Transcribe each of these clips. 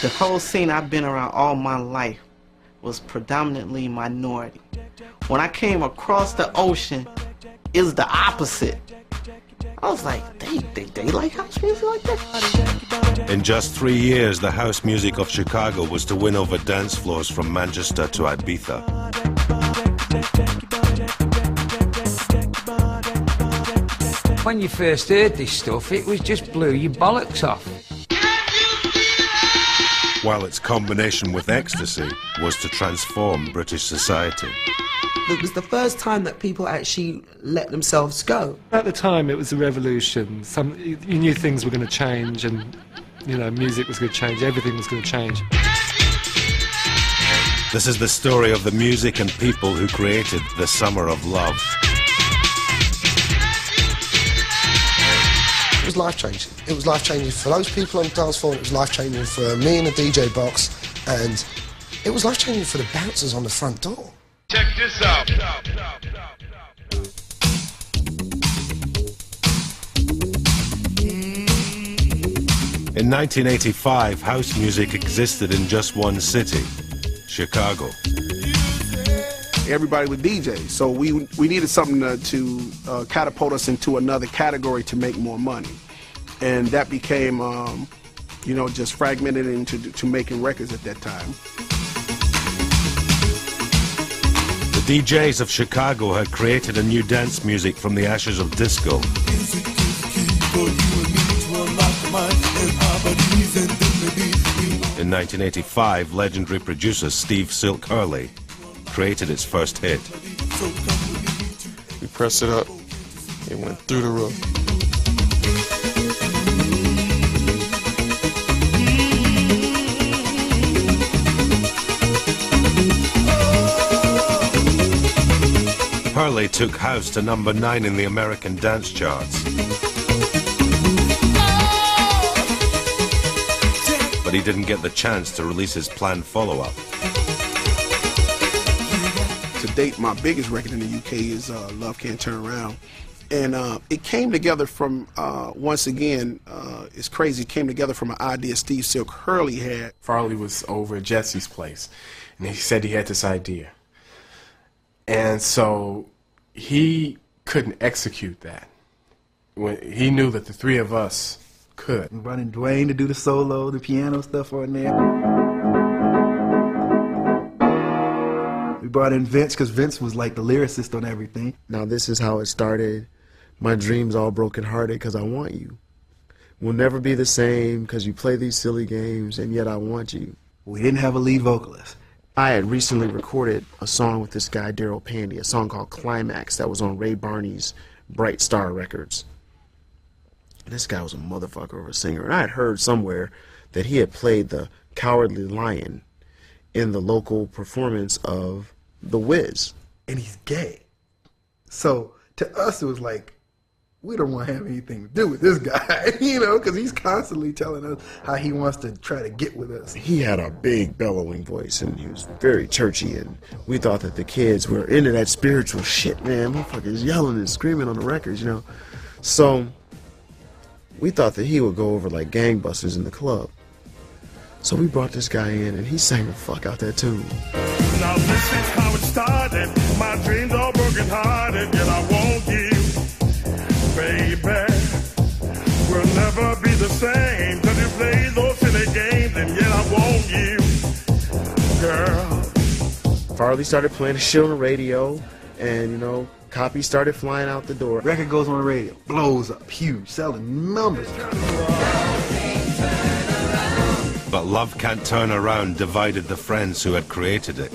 The whole scene I've been around all my life was predominantly minority. When I came across the ocean, it was the opposite. I was like, they like house music like that? In just 3 years, the house music of Chicago was to win over dance floors from Manchester to Ibiza. When you first heard this stuff, it was just blew your bollocks off. While its combination with ecstasy was to transform British society. It was the first time that people actually let themselves go. At the time, it was a revolution. You knew things were going to change, and music was going to change. Everything was going to change. This is the story of the music and people who created the Summer of Love. It was life-changing. It was life-changing for those people on the dance floor, and it was life-changing for me in the DJ box, and it was life-changing for the bouncers on the front door. Check this out. In 1985, house music existed in just one city, Chicago. Everybody was DJs, so we needed something to catapult us into another category to make more money, and that became, just fragmented into making records at that time. The DJs of Chicago had created a new dance music from the ashes of disco. In 1985, legendary producer Steve Silk Hurley created its first hit. We pressed it up, it went through the roof. Hurley took house to number 9 in the American dance charts. But he didn't get the chance to release his planned follow-up. To date, my biggest record in the UK is Love Can't Turn Around. And it came together from, once again, it's crazy, it came together from an idea Steve Silk Hurley had. Farley was over at Jesse's place, and he said he had this idea. And so he couldn't execute that. He knew that the three of us could. Running Dwayne to do the solo, the piano stuff on there. We brought in Vince because Vince was like the lyricist on everything. Now this is how it started. My dream's all broken hearted because I want you. We'll never be the same because you play these silly games and yet I want you. We didn't have a lead vocalist. I had recently recorded a song with this guy, Daryl Pandy, a song called Climax that was on Ray Barney's Bright Star Records. And this guy was a motherfucker of a singer. And I had heard somewhere that he had played the Cowardly Lion in the local performance of The Wiz. And he's gay. So to us it was like, we don't want to have anything to do with this guy, because he's constantly telling us how he wants to try to get with us. He had a big bellowing voice and he was very churchy, and we thought that the kids were into that spiritual shit, man. Motherfuckers yelling and screaming on the records, So we thought that he would go over like gangbusters in the club. So we brought this guy in and he sang the fuck out that tune. Now this is how it started. My dreams are broken hearted, yet I want you. Baby, we'll never be the same, cause you play those silly games, and yet I want you, girl. Farley started playing the shit on the radio, and, copies started flying out the door. Record goes on the radio, blows up, huge, selling numbers. But Love Can't Turn Around divided the friends who had created it.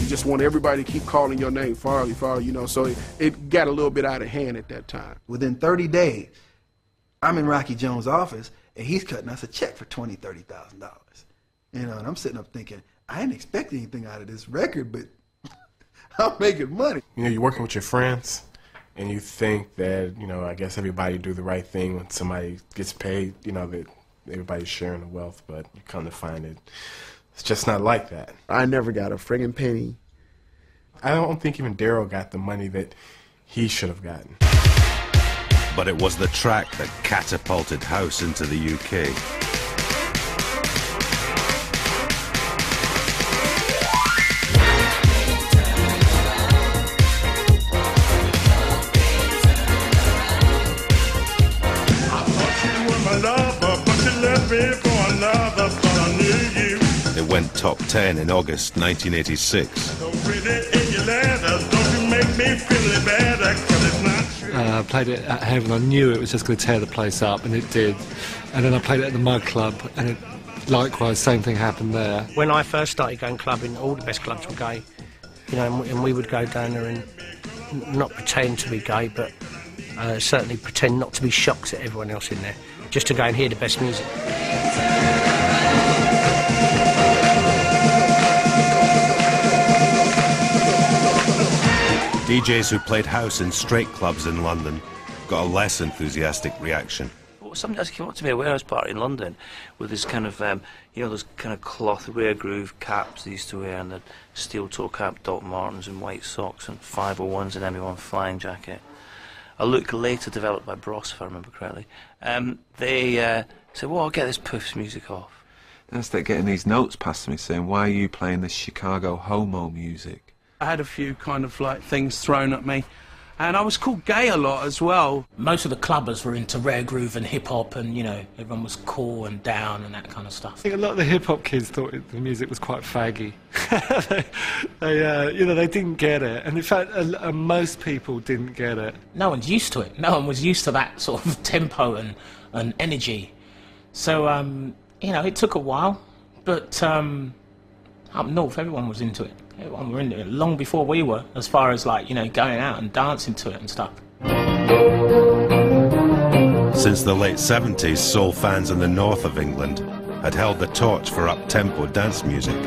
Just want everybody to keep calling your name Farley, so it got a little bit out of hand at that time. Within 30 days, I'm in Rocky Jones' office, and he's cutting us a check for $20,000, $30,000. And I'm sitting up thinking, I didn't expect anything out of this record, but I'm making money. You're working with your friends, and you think that, I guess everybody do the right thing when somebody gets paid, that everybody's sharing the wealth, but you come to find it, it's just not like that. I never got a friggin' penny. I don't think even Daryl got the money that he should have gotten. But it was the track that catapulted house into the UK. went top 10 in August 1986. I played it at Heaven. I knew it was just going to tear the place up, and it did. And then I played it at the Mud Club, and it, likewise, same thing happened there. When I first started going clubbing, all the best clubs were gay, you know, and we would go down there and not pretend to be gay, but certainly pretend not to be shocked at everyone else in there, just to go and hear the best music. DJs who played house in straight clubs in London got a less enthusiastic reaction. Somebody else came up to me at a warehouse party in London with this kind of, you know, those kind of cloth rear groove caps they used to wear, and the steel toe cap Doc Martens and white socks and 501s and ME1 flying jacket. A look later developed by Bros, if I remember correctly. They said, well, I'll get this Puff's music off. Then I started getting these notes passed to me saying, why are you playing this Chicago homo music? I had a few kind of like things thrown at me. And I was called gay a lot as well. Most of the clubbers were into rare groove and hip-hop, and, you know, everyone was cool and down and that kind of stuff. I think a lot of the hip-hop kids thought the music was quite faggy. You know, they didn't get it. And in fact, most people didn't get it. No one's used to it. No one was used to that sort of tempo and energy. So, you know, it took a while, but up north, everyone was into it. Everyone were into it long before we were, as far as, like, you know, going out and dancing to it and stuff. Since the late 70s, soul fans in the north of England had held the torch for up-tempo dance music.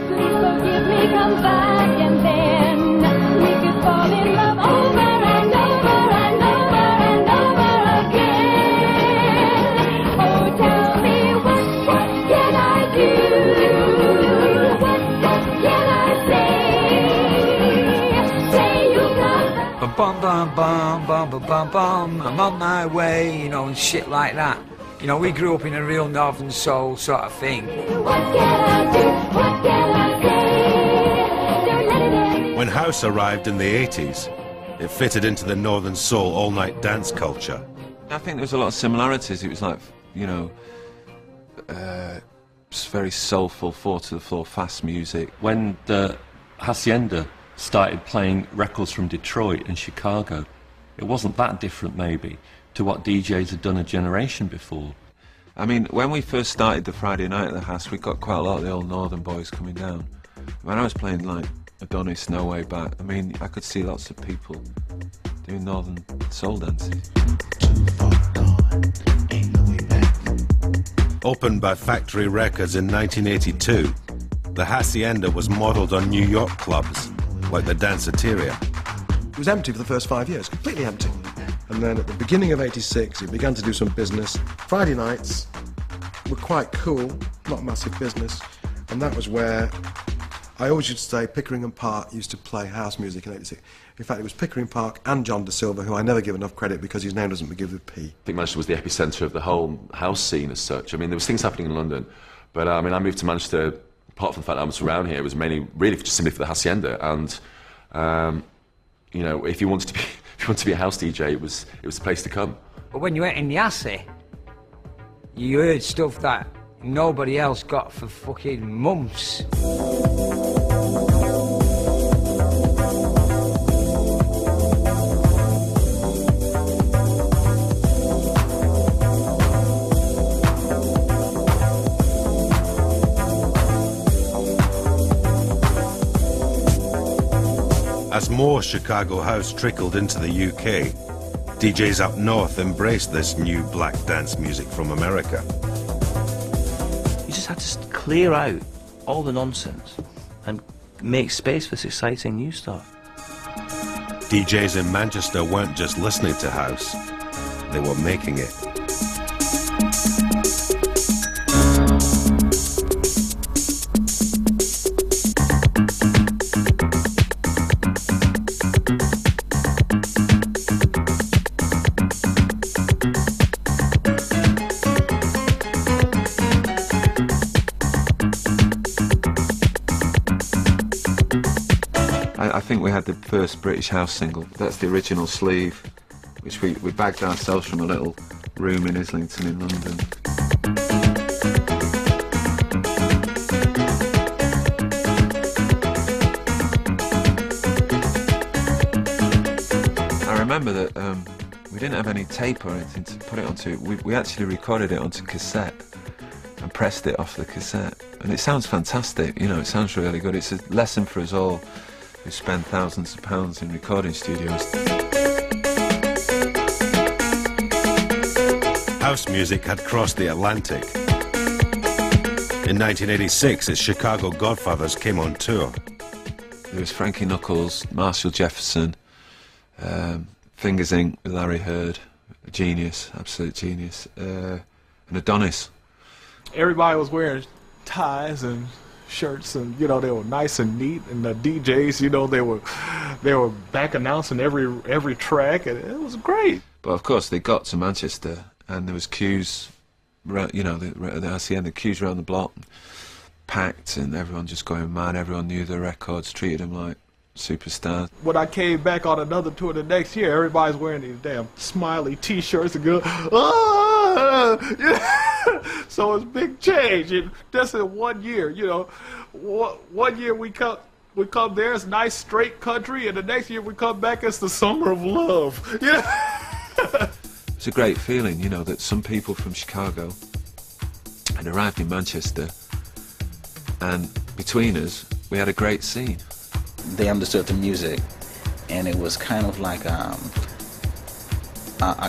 Bum bum bum bum bum bum bum, I'm on my way, you know, and shit like that. You know, we grew up in a real northern soul sort of thing. When house arrived in the 80s, it fitted into the northern soul all-night dance culture. I think there was a lot of similarities. It was like, you know, very soulful, four-to-the-floor fast music. When the Hacienda started playing records from Detroit and Chicago, it wasn't that different maybe to what DJs had done a generation before. I mean, when we first started the Friday night at the house, we got quite a lot of the old northern boys coming down. When I was playing like Adonis, No Way Back, I mean, I could see lots of people doing northern soul dances. Opened by Factory Records in 1982, the Hacienda was modelled on New York clubs like the Danceteria. It was empty for the first 5 years, completely empty. And then at the beginning of '86, it began to do some business. Friday nights were quite cool, not massive business. And that was where I always used to say Pickering and Park used to play house music in '86. In fact, it was Pickering Park and John De Silva, who I never give enough credit because his name doesn't begin with P. I think Manchester was the epicentre of the whole house scene as such. I mean, there was things happening in London, but I mean, I moved to Manchester, apart from the fact that I was around here, it was mainly really just simply for the Hacienda. And you know, if you wanted to be a house DJ, it was the place to come. But when you went in the Haci, you heard stuff that nobody else got for fucking months. As more Chicago house trickled into the UK, DJs up north embraced this new black dance music from America. You just had to clear out all the nonsense and make space for this exciting new stuff. DJs in Manchester weren't just listening to house, they were making it. I think we had the first British house single. That's the original sleeve, which we bagged ourselves from a little room in Islington in London. remember that we didn't have any tape or anything to put it onto. We actually recorded it onto cassette and pressed it off the cassette. And it sounds fantastic, you know, it sounds really good. It's a lesson for us all who spend thousands of pounds in recording studios. House music had crossed the Atlantic. In 1986, its Chicago Godfathers came on tour. There was Frankie Knuckles, Marshall Jefferson, Fingers Inc. with Larry Heard, a genius, absolute genius, and Adonis. Everybody was wearing ties and shirts, and you know they were nice and neat, and the DJs, you know, they were back announcing every track, and it was great. But of course they got to Manchester, and there was queues, you know, the Hacienda, queues around the block, packed, and everyone just going mad. Everyone knew the records, treated them like superstars. When I came back on another tour the next year, everybody's wearing these damn smiley T-shirts and go, ah! Yeah. So it's a big change. And just in 1 year, you know, 1 year we come there, it's nice straight country, and the next year we come back, it's the summer of love. Yeah. It's a great feeling, you know, that some people from Chicago had arrived in Manchester, and between us, we had a great scene. They understood the music, and it was kind of like a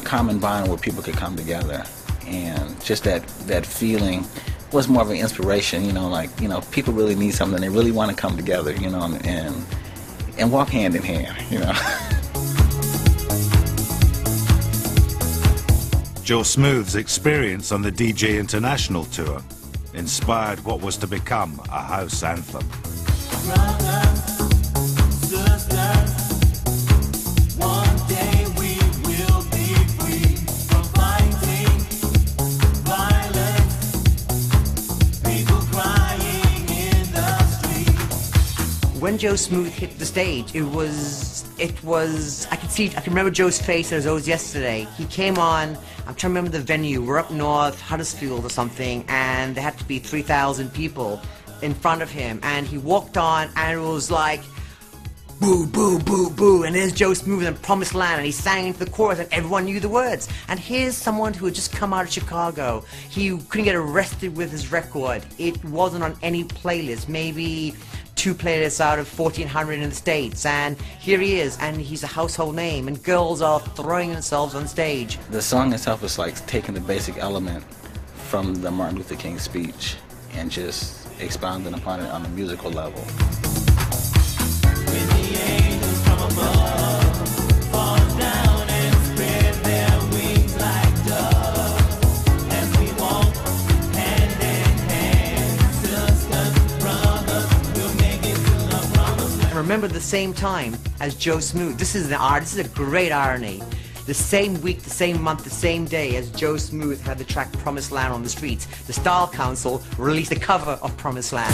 common bond where people could come together, and just that feeling was more of an inspiration, you know, like, you know, people really need something, they really want to come together, you know, and walk hand in hand, you know. Joe Smooth's experience on the DJ International tour inspired what was to become a house anthem. When Joe Smooth hit the stage, it was, I can remember Joe's face as though it was yesterday. He came on, I'm trying to remember the venue, we're up north, Huddersfield or something, and there had to be 3,000 people in front of him, and he walked on, and it was like, boo, boo, boo, boo, and there's Joe Smooth in Promised Land, and he sang into the chorus, and everyone knew the words. And here's someone who had just come out of Chicago. He couldn't get arrested with his record. It wasn't on any playlist, maybe 2 playlists out of 1,400 in the States, and here he is, and he's a household name, and girls are throwing themselves on stage. The song itself is like taking the basic element from the Martin Luther King speech and just expounding upon it on a musical level. When the angels from above fall down and spread their wings like doves, as we walk hand in hand, sisters, brothers, we'll make it to the promised land. I remember the same time as Joe Smooth. This is a great irony. The same week, the same month, the same day as Joe Smooth had the track Promised Land on the streets, the Style Council released a cover of Promised Land.